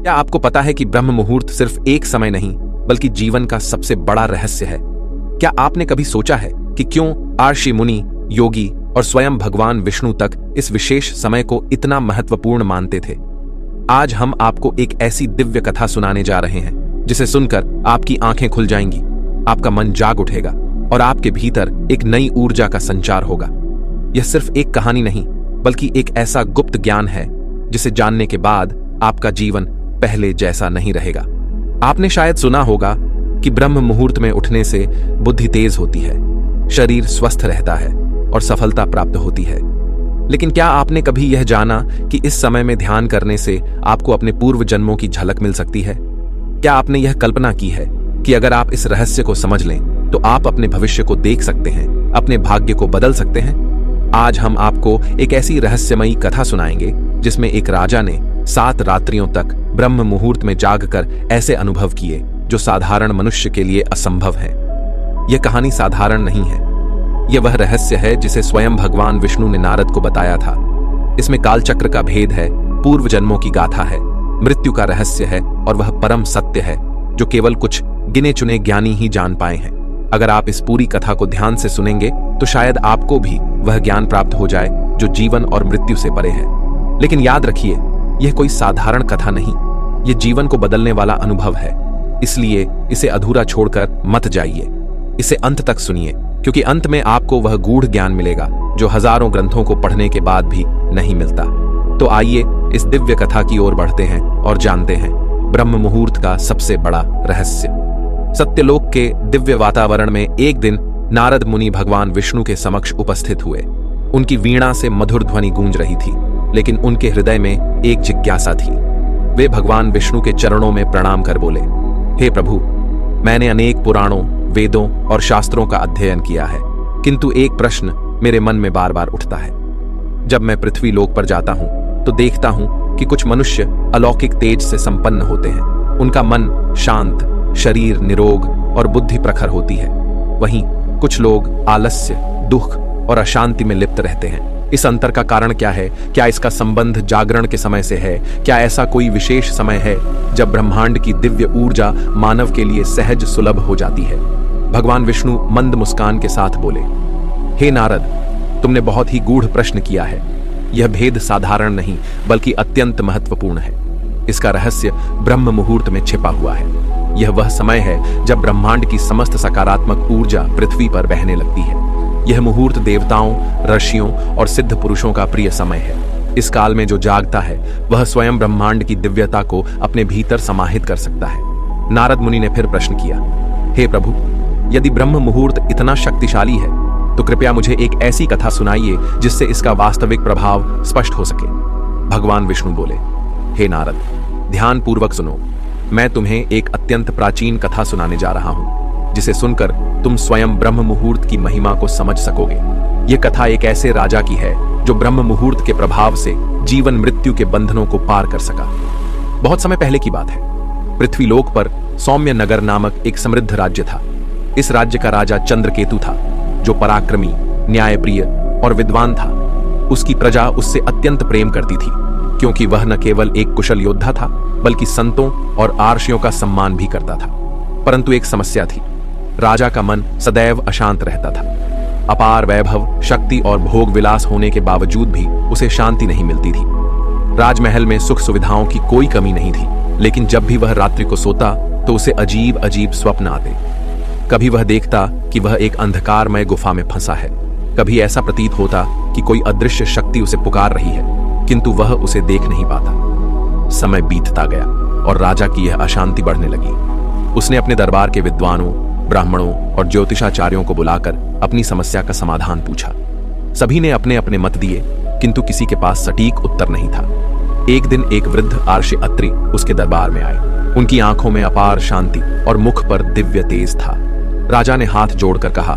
क्या आपको पता है कि ब्रह्म मुहूर्त सिर्फ एक समय नहीं बल्कि जीवन का सबसे बड़ा रहस्य है? क्या आपने कभी सोचा है कि क्यों ऋषि मुनि, योगी और स्वयं भगवान विष्णु तक इस विशेष समय को इतना महत्वपूर्ण मानते थे? आज हम आपको एक ऐसी दिव्य कथा सुनाने जा रहे हैं जिसे सुनकर आपकी आंखें खुल जाएंगी, आपका मन जाग उठेगा और आपके भीतर एक नई ऊर्जा का संचार होगा। यह सिर्फ एक कहानी नहीं बल्कि एक ऐसा गुप्त ज्ञान है जिसे जानने के बाद आपका जीवन पहले जैसा नहीं रहेगा। आपने शायद सुना होगा कि ब्रह्म मुहूर्त में उठने से बुद्धि तेज होती है, शरीर स्वस्थ रहता है और सफलता प्राप्त होती है। लेकिन क्या आपने कभी यह जाना कि इस समय में ध्यान करने से आपको अपने पूर्व जन्मों की झलक मिल सकती है? क्या आपने यह कल्पना की है कि अगर आप इस रहस्य को समझ लें तो आप अपने भविष्य को देख सकते हैं, अपने भाग्य को बदल सकते हैं? आज हम आपको एक ऐसी रहस्यमयी कथा सुनाएंगे जिसमें एक राजा ने 7 रात्रियों तक ब्रह्म मुहूर्त में जागकर ऐसे अनुभव किए जो साधारण मनुष्य के लिए असंभव है। यह कहानी साधारण नहीं है, यह वह रहस्य है जिसे स्वयं भगवान विष्णु ने नारद को बताया था। इसमें कालचक्र का भेद है, पूर्व जन्मों की गाथा है, मृत्यु का रहस्य है और वह परम सत्य है जो केवल कुछ गिने चुने ज्ञानी ही जान पाए हैं। अगर आप इस पूरी कथा को ध्यान से सुनेंगे तो शायद आपको भी वह ज्ञान प्राप्त हो जाए जो जीवन और मृत्यु से परे है। लेकिन याद रखिए, यह कोई साधारण कथा नहीं, यह जीवन को बदलने वाला अनुभव है। इसलिए इसे अधूरा छोड़कर मत जाइए, इसे अंत तक सुनिए, क्योंकि अंत में आपको वह गूढ़ ज्ञान मिलेगा जो हजारों ग्रंथों को पढ़ने के बाद भी नहीं मिलता। तो आइए इस दिव्य कथा की ओर बढ़ते हैं और जानते हैं ब्रह्म मुहूर्त का सबसे बड़ा रहस्य। सत्यलोक के दिव्य वातावरण में एक दिन नारद मुनि भगवान विष्णु के समक्ष उपस्थित हुए। उनकी वीणा से मधुर ध्वनि गूंज रही थी, लेकिन उनके हृदय में एक जिज्ञासा थी। वे भगवान विष्णु के चरणों में प्रणाम कर बोले, हे प्रभु, मैंने अनेक पुराणों, वेदों और शास्त्रों का अध्ययन किया है, किंतु एक प्रश्न मेरे मन में बार बार उठता है। जब मैं पृथ्वी लोक पर जाता हूं तो देखता हूं कि कुछ मनुष्य अलौकिक तेज से संपन्न होते हैं। उनका मन शांत, शरीर निरोग और बुद्धि प्रखर होती है। वहीं कुछ लोग आलस्य, दुख और अशांति में लिप्त रहते हैं। इस अंतर का कारण क्या है? क्या इसका संबंध जागरण के समय से है? क्या ऐसा कोई विशेष समय है जब ब्रह्मांड की दिव्य ऊर्जा मानव के लिए सहज सुलभ हो जाती है? भगवान विष्णु मंद मुस्कान के साथ बोले, हे नारद, तुमने बहुत ही गूढ़ प्रश्न किया है। यह भेद साधारण नहीं बल्कि अत्यंत महत्वपूर्ण है। इसका रहस्य ब्रह्म मुहूर्त में छिपा हुआ है। यह वह समय है जब ब्रह्मांड की समस्त सकारात्मक ऊर्जा पृथ्वी पर बहने लगती है। यह मुहूर्त देवताओं, ऋषियों और सिद्ध पुरुषों का प्रिय समय है। इस काल में जो जागता है वह स्वयं ब्रह्मांड की दिव्यता को अपने भीतर समाहित कर सकता है। नारद मुनि ने फिर प्रश्न किया, हे प्रभु, यदि ब्रह्म मुहूर्त इतना शक्तिशाली है तो कृपया मुझे एक ऐसी कथा सुनाइए जिससे इसका वास्तविक प्रभाव स्पष्ट हो सके। भगवान विष्णु बोले, हे नारद, ध्यान पूर्वक सुनो। मैं तुम्हें एक अत्यंत प्राचीन कथा सुनाने जा रहा हूं जिसे सुनकर तुम स्वयं ब्रह्म मुहूर्त की महिमा को समझ सकोगे। यह कथा एक ऐसे राजा की है जो ब्रह्म मुहूर्त के प्रभाव से जीवन मृत्यु के बंधनों को पार कर सका। बहुत समय पहले की बात है। पृथ्वीलोक पर सौम्य नगर नामक एक समृद्ध राज्य था। इस राज्य का राजा चंद्रकेतु था, जो पराक्रमी, न्यायप्रिय और विद्वान था। उसकी प्रजा उससे अत्यंत प्रेम करती थी, क्योंकि वह न केवल एक कुशल योद्धा था बल्कि संतों और आर्षियों का सम्मान भी करता था। परंतु एक समस्या थी, राजा का मन सदैव अशांत रहता था। अपार वैभव, शक्ति और भोग विलास होने के बावजूद भी उसे शांति नहीं मिलती थी। राजमहल में सुख सुविधाओं की कोई कमी नहीं थी, लेकिन जब भी वह रात्रि को सोता तो उसे अजीब अजीब स्वप्न आते। कभी वह देखता कि वह एक अंधकारमय गुफा में फंसा है, कभी ऐसा प्रतीत होता कि कोई अदृश्य शक्ति उसे पुकार रही है, किंतु वह उसे देख नहीं पाता। समय बीतता गया और राजा की यह अशांति बढ़ने लगी। उसने अपने दरबार के विद्वानों, ब्राह्मणों और ज्योतिषाचार्यों को बुलाकर अपनी समस्या का समाधान पूछा। सभी ने अपने अपने मत दिए, किंतु किसी के पास सटीक उत्तर नहीं था। एक दिन एक वृद्ध आर्षि अत्रि उसके दरबार में आए। उनकी आंखों में अपार शांति और मुख पर दिव्य तेज था। राजा ने हाथ जोड़कर कहा,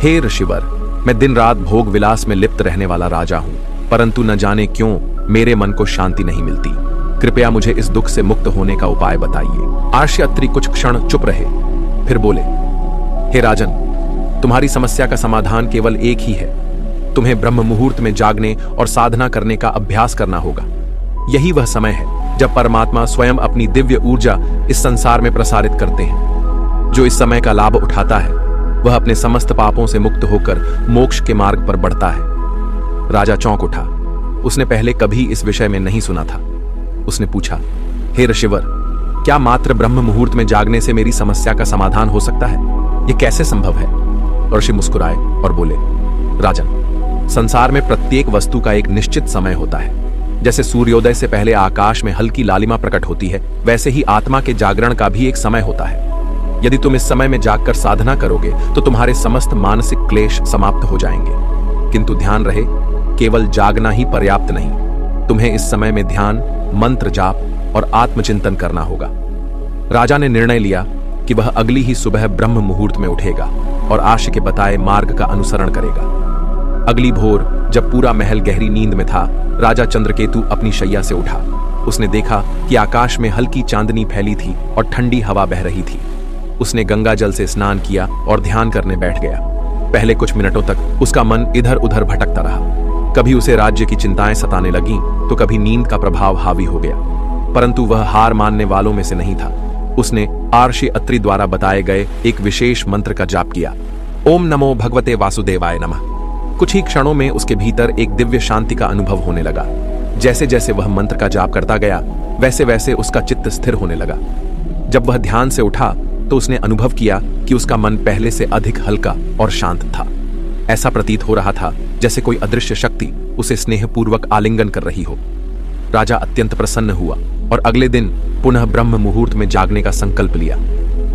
हे ऋषिवर, मैं दिन रात भोग विलास में लिप्त रहने वाला राजा हूं, परंतु न जाने क्यों मेरे मन को शांति नहीं मिलती। कृपया मुझे इस दुख से मुक्त होने का उपाय बताइए। आर्षि अत्रि कुछ क्षण चुप रहे, फिर बोले, हे राजन, तुम्हारी समस्या का समाधान केवल एक ही है। तुम्हें ब्रह्म मुहूर्त में जागने और साधना करने का अभ्यास करना होगा। यही वह समय है जब परमात्मा स्वयं अपनी दिव्य ऊर्जा इस संसार में प्रसारित करते हैं। जो इस समय का लाभ उठाता है वह अपने समस्त पापों से मुक्त होकर मोक्ष के मार्ग पर बढ़ता है। राजा चौंक उठा। उसने पहले कभी इस विषय में नहीं सुना था। उसने पूछा, हे ऋषिवर, क्या मात्र ब्रह्म मुहूर्त में जागने से मेरी समस्या का समाधान हो सकता है? यह कैसे संभव है? ऋषि मुस्कुराए और बोले, राजन, संसार में प्रत्येक वस्तु का एक निश्चित समय होता है। जैसे सूर्योदय से पहले आकाश में हल्की लालिमा प्रकट होती है, वैसे ही आत्मा के जागरण का भी एक समय होता है। यदि तुम इस समय में जागकर साधना करोगे तो तुम्हारे समस्त मानसिक क्लेश समाप्त हो जाएंगे। किंतु ध्यान रहे, केवल जागना ही पर्याप्त नहीं, तुम्हें इस समय में ध्यान, मंत्र जाप और आत्मचिंतन करना होगा। राजा ने निर्णय लिया कि वह अगली ही सुबह ब्रह्म मुहूर्त में उठेगा और आर्ष के बताए मार्ग का अनुसरण करेगा। अगली भोर जब पूरा महल गहरी नींद में था, राजा चंद्रकेतु अपनी शैया से उठा। उसने देखा कि आकाश में हल्की चांदनी फैली थी और ठंडी हवा बह रही थी। उसने गंगा जल से स्नान किया और ध्यान करने बैठ गया। पहले कुछ मिनटों तक उसका मन इधर उधर भटकता रहा। कभी उसे राज्य की चिंताएं सताने लगीं तो कभी नींद का प्रभाव हावी हो गया, परंतु वह हार मानने वालों में से नहीं था। उसने आर्षि अत्रि द्वारा बताए गए एक विशेष मंत्र का जाप किया। ओम नमो भगवते वासुदेवाय नमः। कुछ ही क्षणों में उसके भीतर एक दिव्य शांति का अनुभव होने लगा। जैसे जैसे वह मंत्र का जाप करता गया, वैसे वैसे उसका चित्त स्थिर होने लगा। जब वह ध्यान से उठा तो उसने अनुभव किया कि उसका मन पहले से अधिक हल्का और शांत था। ऐसा प्रतीत हो रहा था जैसे कोई अदृश्य शक्ति उसे स्नेहपूर्वक आलिंगन कर रही हो। राजा अत्यंत प्रसन्न हुआ और अगले दिन पुनः ब्रह्म मुहूर्त में जागने का संकल्प लिया।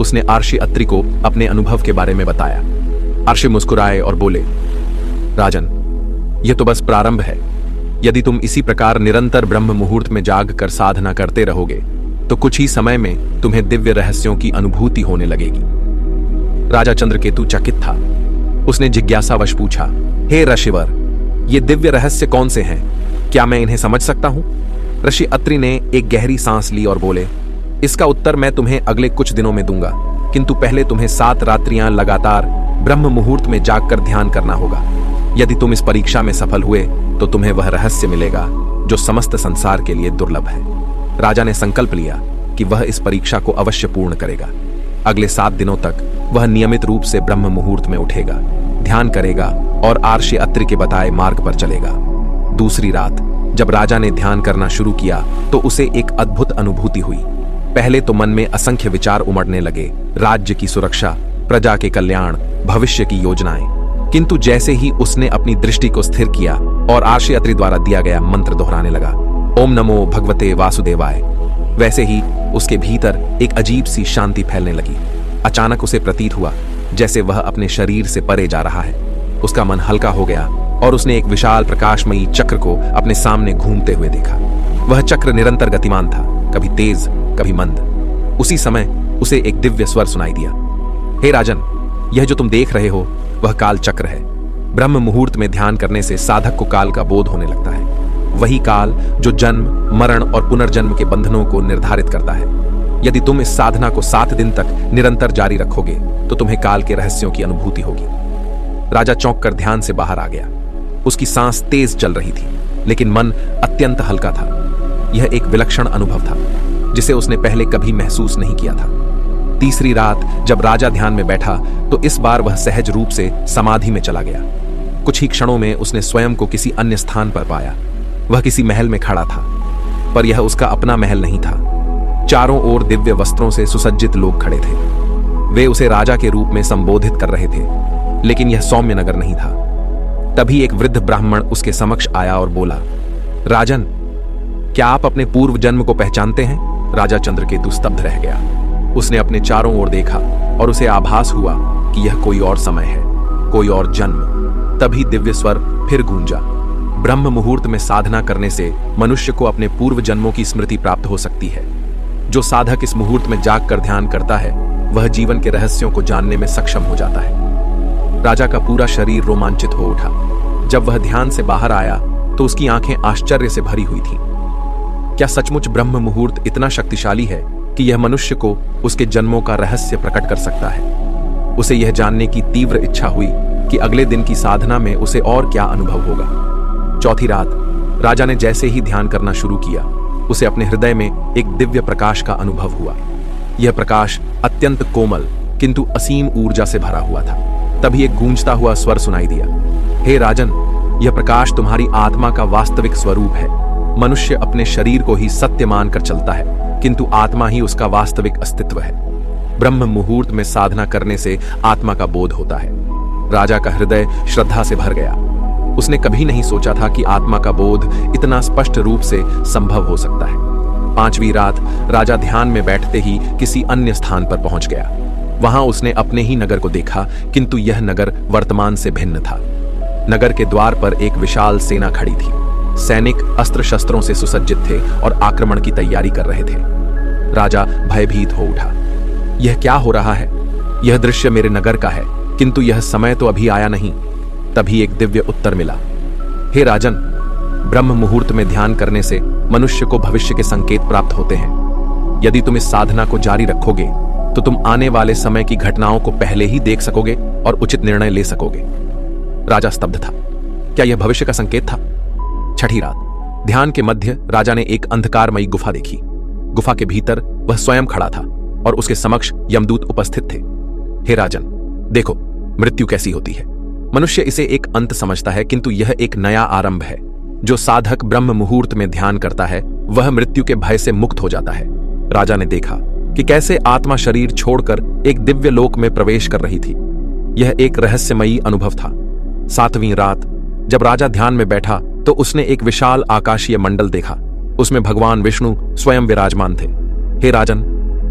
उसने आर्षि अत्रि को अपने अनुभव के बारे में बताया। आर्षि मुस्कुराए और बोले, राजन, यह तो बस प्रारंभ है। यदि तुम इसी प्रकार निरंतर ब्रह्म मुहूर्त में जाग कर साधना करते रहोगे तो कुछ ही समय में तुम्हें दिव्य रहस्यों की अनुभूति होने लगेगी। राजा चंद्रकेतु चकित था। उसने जिज्ञासावश पूछा, हे ऋषिवर, ये दिव्य रहस्य कौन से हैं? क्या मैं इन्हें समझ सकता हूं? ऋषि अत्रि ने एक गहरी सांस ली और बोले, इसका उत्तर मैं तुम्हें अगले कुछ दिनों में दूंगा, किंतु पहले तुम्हें 7 रात्रियां लगातार ब्रह्म मुहूर्त में जागकर ध्यान करना होगा। यदि तुम इस परीक्षा में सफल हुए तो तुम्हें वह रहस्य मिलेगा जो समस्त संसार के लिए दुर्लभ है। राजा ने संकल्प लिया कि वह इस परीक्षा को अवश्य पूर्ण करेगा। अगले 7 दिनों तक वह नियमित रूप से ब्रह्म मुहूर्त में उठेगा, ध्यान करेगा और आर्षि अत्रि के बताए मार्ग पर चलेगा। दूसरी रात जब राजा ने ध्यान करना शुरू किया तो उसे एक अद्भुत अनुभूति हुई। पहले तो मन में असंख्य विचार उमड़ने लगे, राज्य की सुरक्षा, प्रजा के कल्याण, भविष्य की योजनाएं। किंतु जैसे ही उसने अपनी दृष्टि को स्थिर किया और आर्षि अत्रि द्वारा दिया गया मंत्र दोहराने लगा, ओम नमो भगवते वासुदेवाय, वैसे ही उसके भीतर एक अजीब सी शांति फैलने लगी। अचानक उसे प्रतीत हुआ जैसे वह अपने शरीर से परे जा रहा है। उसका मन हल्का हो गया और उसने एक विशाल प्रकाशमयी चक्र को अपने सामने घूमते हुए देखा। वह चक्र निरंतर गतिमान था, कभी तेज कभी मंद। उसी समय उसे एक दिव्य स्वर सुनाई दिया, हे राजन, यह जो तुम देख रहे हो वह काल चक्र है। ब्रह्म मुहूर्त में ध्यान करने से साधक को काल का बोध होने लगता है। वही काल जो जन्म, मरण और पुनर्जन्म के बंधनों को निर्धारित करता है। यदि तुम इस साधना को 7 दिन तक निरंतर जारी रखोगे तो तुम्हें काल के रहस्यों की अनुभूति होगी। राजा चौंक कर ध्यान से बाहर आ गया। उसकी सांस तेज चल रही थी, लेकिन मन अत्यंत हल्का था। यह एक विलक्षण अनुभव था जिसे उसने पहले कभी महसूस नहीं किया था। तीसरी रात जब राजा ध्यान में बैठा तो इस बार वह सहज रूप से समाधि में चला गया। कुछ ही क्षणों में उसने स्वयं को किसी अन्य स्थान पर पाया। वह किसी महल में खड़ा था, पर यह उसका अपना महल नहीं था। चारों ओर दिव्य वस्त्रों से सुसज्जित लोग खड़े थे। वे उसे राजा के रूप में संबोधित कर रहे थे, लेकिन यह सौम्य नगर नहीं था। तभी एक वृद्ध ब्राह्मण उसके समक्ष आया और बोला, राजन, क्या आप अपने पूर्व जन्म को पहचानते हैं? राजा चंद्रकेतु स्तब्ध रह गया। उसने अपने चारों ओर देखा और उसे आभास हुआ कि यह कोई और समय है, कोई और जन्म। तभी दिव्य स्वर फिर गूंजा, ब्रह्म मुहूर्त में साधना करने से मनुष्य को अपने पूर्व जन्मों की स्मृति प्राप्त हो सकती है। जो साधक इस मुहूर्त में जागकर ध्यान करता है वह जीवन के रहस्यों को जानने में सक्षम हो जाता है। राजा का पूरा शरीर रोमांचित हो उठा। जब वह ध्यान से बाहर आया तो उसकी आंखें आश्चर्य से भरी हुई थीं। क्या सचमुच ब्रह्म मुहूर्त इतना शक्तिशाली है कि यह मनुष्य को उसके जन्मों का रहस्य प्रकट कर सकता है? उसे यह जानने की तीव्र इच्छा हुई कि अगले दिन की साधना में उसे और क्या अनुभव होगा। चौथी रात राजा ने जैसे ही ध्यान करना शुरू किया, उसे अपने हृदय में एक दिव्य प्रकाश का अनुभव हुआ। यह प्रकाश अत्यंत कोमल किंतु असीम ऊर्जा से भरा हुआ था। तभी एक गूंजता हुआ स्वर सुनाई दिया, हे राजन, यह प्रकाश तुम्हारी आत्मा का वास्तविक स्वरूप है। मनुष्य अपने शरीर को ही सत्य मानकर चलता है, किंतु आत्मा ही उसका वास्तविक अस्तित्व है। ब्रह्म मुहूर्त में साधना करने से आत्मा का बोध होता है। राजा का हृदय श्रद्धा से भर गया। उसने कभी नहीं सोचा था कि आत्मा का बोध इतना स्पष्ट रूप से संभव हो सकता है। 5वीं रात राजा ध्यान में बैठते ही किसी अन्य स्थान पर पहुंच गया। वहां उसने अपने ही नगर को देखा, किंतु यह नगर वर्तमान से भिन्न था। नगर के द्वार पर एक विशाल सेना खड़ी थी। सैनिक अस्त्र शस्त्रों से सुसज्जित थे और आक्रमण की तैयारी कर रहे थे। राजा भयभीत हो उठा। यह क्या हो रहा है? यह दृश्य मेरे नगर का है, किंतु यह समय तो अभी आया नहीं। तभी एक दिव्य उत्तर मिला, हे राजन, ब्रह्म मुहूर्त में ध्यान करने से मनुष्य को भविष्य के संकेत प्राप्त होते हैं। यदि तुम इस साधना को जारी रखोगे तो तुम आने वाले समय की घटनाओं को पहले ही देख सकोगे और उचित निर्णय ले सकोगे। राजा स्तब्ध था। क्या यह भविष्य का संकेत था? 6ठी रात ध्यान के मध्य राजा ने एक अंधकारमयी गुफा देखी। गुफा के भीतर वह स्वयं खड़ा था और उसके समक्ष यमदूत उपस्थित थे। हे राजन, देखो मृत्यु कैसी होती है। मनुष्य इसे एक अंत समझता है, किंतु यह एक नया आरंभ है। जो साधक ब्रह्म मुहूर्त में ध्यान करता है वह मृत्यु के भय से मुक्त हो जाता है। राजा ने देखा कि कैसे आत्मा शरीर छोड़कर एक दिव्य लोक में प्रवेश कर रही थी। यह एक रहस्यमयी अनुभव था। 7वीं रात जब राजा ध्यान में बैठा तो उसने एक विशाल आकाशीय मंडल देखा। उसमें भगवान विष्णु स्वयं विराजमान थे। हे राजन,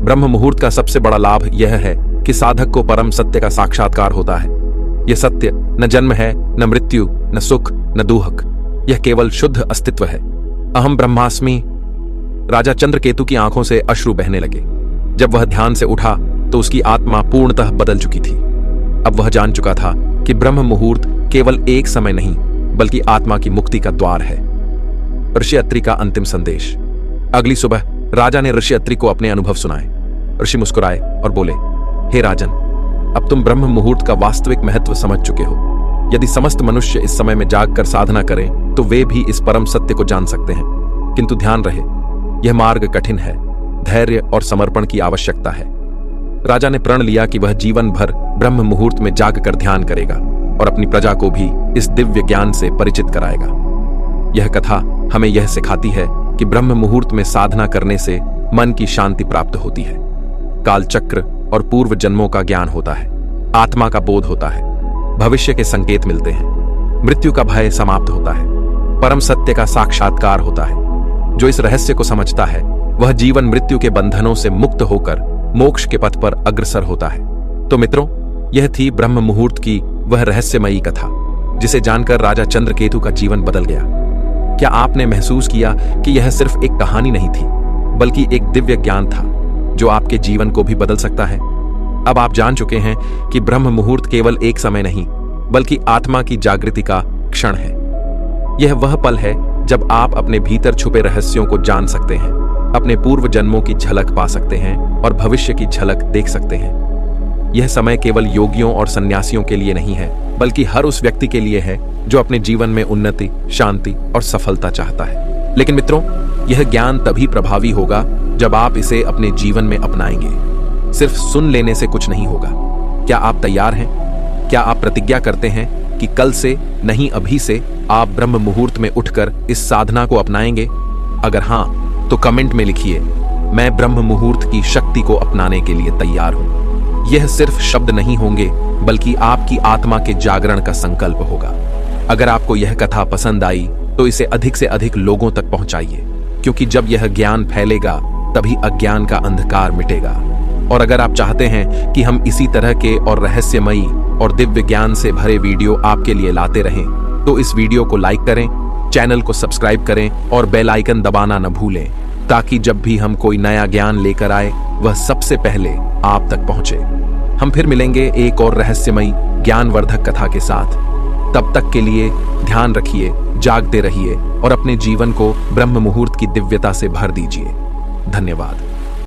ब्रह्म मुहूर्त का सबसे बड़ा लाभ यह है कि साधक को परम सत्य का साक्षात्कार होता है। यह सत्य न जन्म है, न मृत्यु, न सुख, न दुख। यह केवल शुद्ध अस्तित्व है। अहम ब्रह्मास्मि। राजा चंद्रकेतु की आंखों से अश्रु बहने लगे। जब वह ध्यान से उठा तो उसकी आत्मा पूर्णतः बदल चुकी थी। अब वह जान चुका था कि ब्रह्म मुहूर्त केवल एक समय नहीं बल्कि आत्मा की मुक्ति का द्वार है। ऋषि अत्रि का अंतिम संदेश। अगली सुबह राजा ने ऋषि अत्रि को अपने अनुभव सुनाए। ऋषि मुस्कुराए और बोले, हे राजन, अब तुम ब्रह्म मुहूर्त का वास्तविक महत्व समझ चुके हो। यदि समस्त मनुष्य इस समय में जागकर साधना करें तो वे भी इस परम सत्य को जान सकते हैं। किंतु ध्यान रहे, यह मार्ग कठिन है। धैर्य और समर्पण की आवश्यकता है। राजा ने प्रण लिया कि वह जीवन भर ब्रह्म मुहूर्त में जागकर ध्यान करेगा और अपनी प्रजा को भी इस दिव्य ज्ञान से परिचित कराएगा। यह कथा हमें यह सिखाती है कि ब्रह्म मुहूर्त में साधना करने से मन की शांति प्राप्त होती है। काल चक्र और पूर्व जन्मों का ज्ञान होता है। आत्मा का बोध होता है। भविष्य के संकेत मिलते हैं। मृत्यु का भय समाप्त होता है। परम सत्य का साक्षात्कार होता है। जो इस रहस्य को समझता है वह जीवन मृत्यु के बंधनों से मुक्त होकर मोक्ष के पथ पर अग्रसर होता है। तो मित्रों, यह थी ब्रह्म मुहूर्त की वह रहस्यमयी कथा जिसे जानकर राजा चंद्रकेतु का जीवन बदल गया। क्या आपने महसूस किया कि यह सिर्फ एक कहानी नहीं थी बल्कि एक दिव्य ज्ञान था जो आपके जीवन को भी बदल सकता है? अब आप जान चुके हैं कि ब्रह्म मुहूर्त केवल एक समय नहीं बल्कि आत्मा की जागृति का क्षण है। यह वह पल है जब आप अपने भीतर छुपे रहस्यों को जान सकते हैं, अपने पूर्व जन्मों की झलक पा सकते हैं और भविष्य की झलक देख सकते हैं। यह समय केवल योगियों और सन्यासियों के लिए नहीं है बल्कि हर उस व्यक्ति के लिए है जो अपने जीवन में उन्नति, शांति और सफलता चाहता है। लेकिन मित्रों, यह ज्ञान तभी प्रभावी होगा जब आप इसे अपने जीवन में अपनाएंगे। सिर्फ सुन लेने से कुछ नहीं होगा। क्या आप तैयार हैं? क्या आप प्रतिज्ञा करते हैं कि कल से नहीं अभी से आप ब्रह्म मुहूर्त में उठकर इस साधना को अपनाएंगे? अगर हाँ तो कमेंट में लिखिए, मैं ब्रह्म मुहूर्त की शक्ति को अपनाने के लिए तैयार हूं। यह सिर्फ शब्द नहीं होंगे बल्कि आपकी आत्मा के जागरण का संकल्प होगा। अगर आपको यह कथा पसंद आई तो इसे अधिक से अधिक लोगों तक पहुंचाइए, क्योंकि जब यह ज्ञान फैलेगा तभी अज्ञान का अंधकार मिटेगा। और अगर आप चाहते हैं कि हम इसी तरह के और रहस्यमयी और दिव्य ज्ञान से भरे वीडियो आपके लिए लाते रहें तो इस वीडियो को लाइक करें, चैनल को सब्सक्राइब करें और बेल आइकन दबाना न भूलें, ताकि जब भी हम कोई नया ज्ञान लेकर आए वह सबसे पहले आप तक पहुंचे। हम फिर मिलेंगे एक और रहस्यमयी ज्ञानवर्धक कथा के साथ। तब तक के लिए ध्यान रखिए, जागते रहिए और अपने जीवन को ब्रह्म मुहूर्त की दिव्यता से भर दीजिए। धन्यवाद।